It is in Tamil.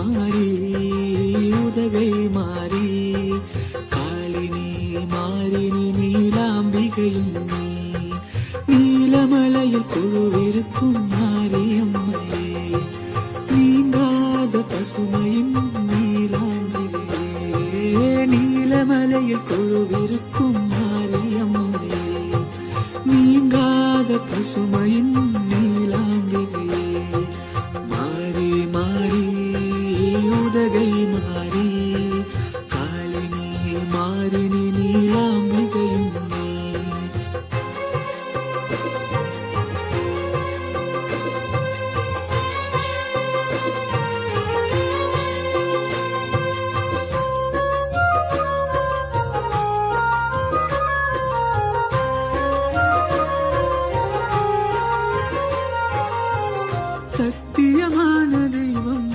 மாறி உதகை மாறி காளினி மாறினி நீலாம்பிகையும் நீ நீலமலையில் கொழுவிருக்கும் மாரியம்மையே நீங்காத பசுமையின் நீலாம்பிகையே நீலமலையில் கொழுவிருக்கும் மாரியம்மையே நீங்காத பசுமையின் நீலாம்பிகையே மாறி மாறி உதகை மாறி காளினி மாறினி நீலாம்பிகையும் நீ சத்தியமான தெய்வம்